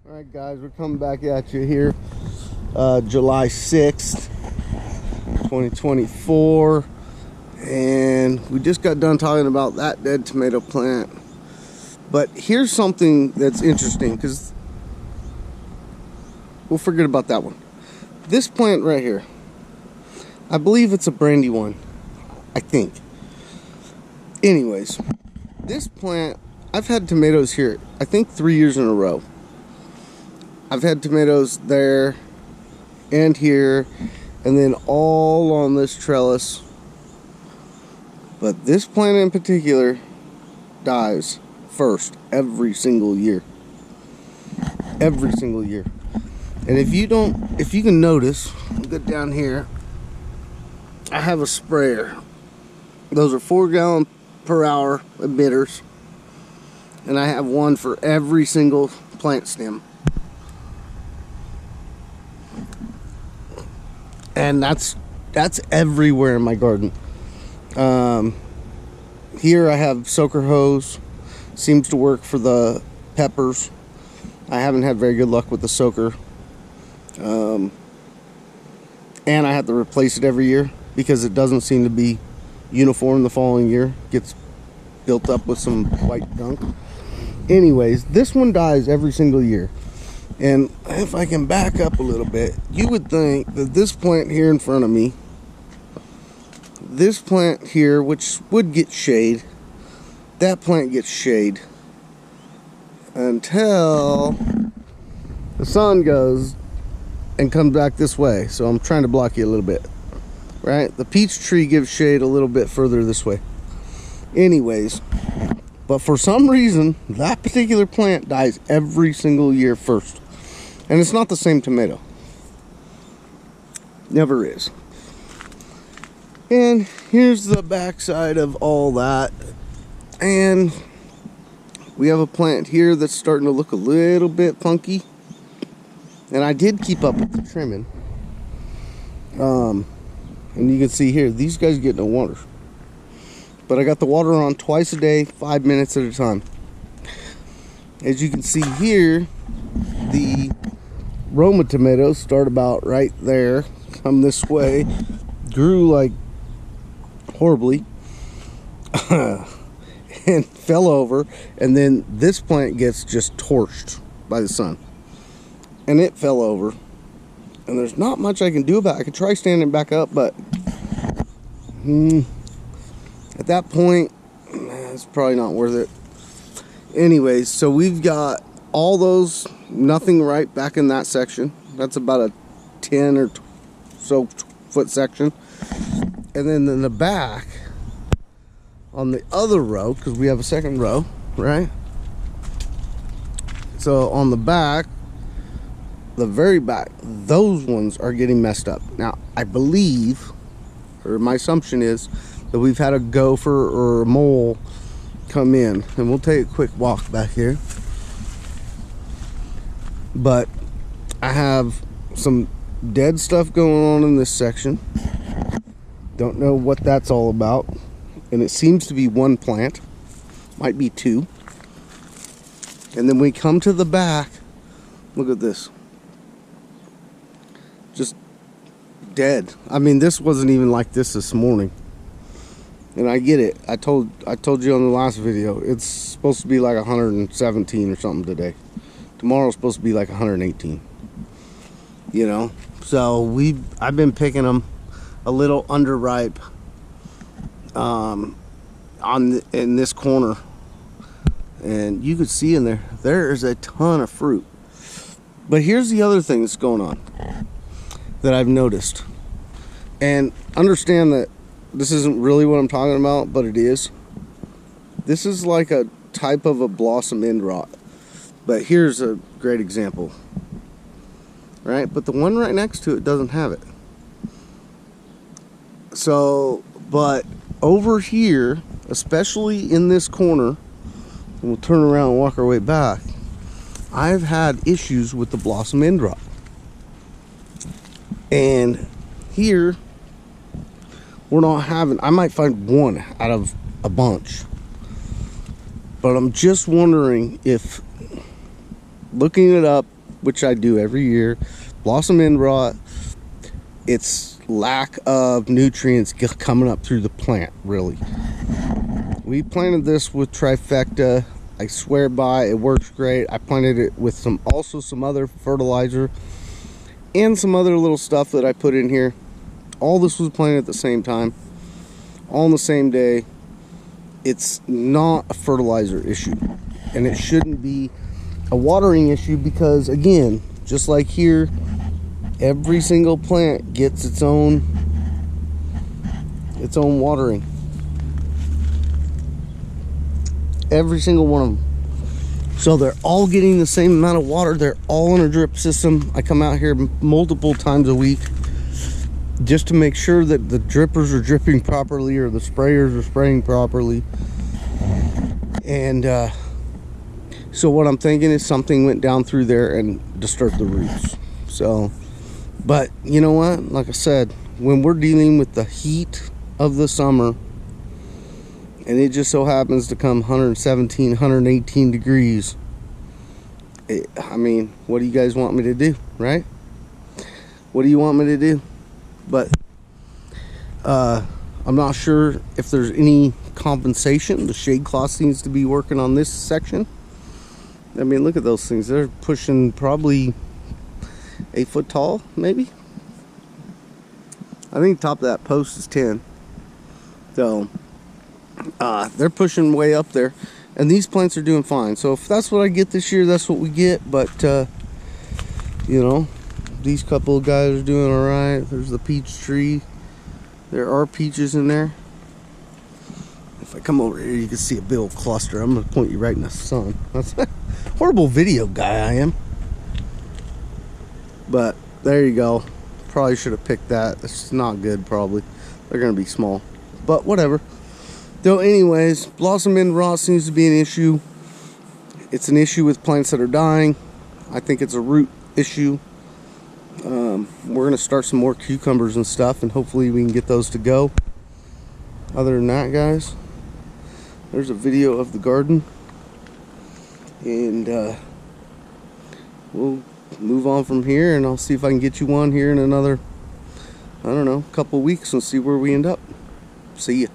All right, guys, we're coming back at you here, July 6th, 2024, and we just got done talking about that dead tomato plant. But here's something that's interesting, because we'll forget about that one. This plant right here, I believe it's a brandy one, I think. Anyways, this plant, I've had tomatoes here, I think 3 years in a row. I've had tomatoes there and here, and then all on this trellis. But this plant in particular dies first every single year. Every single year. And if you can notice, get down here, I have a sprayer. Those are 4 gallon per hour emitters. And I have one for every single plant stem. And that's everywhere in my garden. Here I have soaker hose. Seems to work for the peppers. I haven't had very good luck with the soaker. And I have to replace it every year because it doesn't seem to be uniform the following year. Gets built up with some white gunk. Anyways, this one dies every single year. And if I can back up a little bit, you would think that this plant here in front of me, this plant here, which would get shade, that plant gets shade until the sun goes and comes back this way. So I'm trying to block you a little bit, right? The peach tree gives shade a little bit further this way. Anyways, but for some reason, that particular plant dies every single year first. And it's not the same tomato. Never is. And here's the backside of all that. And we have a plant here that's starting to look a little bit funky. And I did keep up with the trimming. And you can see here, these guys get no water. But I got the water on twice a day, 5 minutes at a time. As you can see here, the Roma tomatoes start about right there, come this way, grew like horribly, and fell over, and then this plant gets just torched by the sun, and it fell over, and there's not much I can do about it. I could try standing back up, but at that point, it's probably not worth it. Anyways, so we've got all those, nothing right back in that section. That's about a 10 or so foot section. And then in the back, on the other row, because we have a second row, right? So on the back, the very back, those ones are getting messed up. Now, I believe, or my assumption is, that we've had a gopher or a mole come in. And we'll take a quick walk back here. But I have some dead stuff going on in this section. Don't know what that's all about. And it seems to be one plant. Might be two. And then we come to the back. Look at this. Just dead. I mean, this wasn't even like this morning. And I get it. I told you on the last video, it's supposed to be like 117 or something today. Tomorrow's supposed to be like 118. You know? So I've been picking them a little underripe in this corner. And you could see in there is a ton of fruit. But here's the other thing that's going on that I've noticed. And understand that this isn't really what I'm talking about, but it is. This is like a type of a blossom end rot. But here's a great example. Right? But the one right next to it doesn't have it. So, but over here, especially in this corner, and we'll turn around and walk our way back, I've had issues with the blossom end rot. And here, we're not having, I might find one out of a bunch. But I'm just wondering if looking it up, which I do every year, blossom end rot, it's lack of nutrients coming up through the plant, really. We planted this with trifecta. I swear by it works great. I planted it with some other fertilizer and some other little stuff that I put in here. All this was planted at the same time, all on the same day. It's not a fertilizer issue, and it shouldn't be a watering issue, because again, just like here, every single plant gets its own watering. Every single one of them. So they're all getting the same amount of water. They're all in a drip system. I come out here multiple times a week just to make sure that the drippers are dripping properly, or the sprayers are spraying properly. And so what I'm thinking is something went down through there and disturbed the roots. So, but you know what? Like I said, when we're dealing with the heat of the summer, and it just so happens to come 117, 118 degrees, I mean, what do you guys want me to do, right? What do you want me to do? But I'm not sure if there's any compensation. The shade cloth needs to be working on this section. I mean, look at those things. They're pushing probably 8 foot tall, maybe. I think the top of that post is 10. So they're pushing way up there, and these plants are doing fine. So if that's what I get this year, that's what we get. But you know, these couple of guys are doing all right. There's the peach tree. There are peaches in there. If I come over here, you can see a big old cluster. I'm gonna point you right in the sun. That's a horrible video guy I am. But there you go. Probably should have picked that. It's not good, probably. They're gonna be small, but whatever. Though anyways, blossom end rot seems to be an issue. It's an issue with plants that are dying. I think it's a root issue. We're gonna start some more cucumbers and stuff, and hopefully we can get those to go. Other than that, guys, there's a video of the garden, and we'll move on from here, and I'll see if I can get you one here in another, I don't know, couple weeks, and see where we end up. See ya.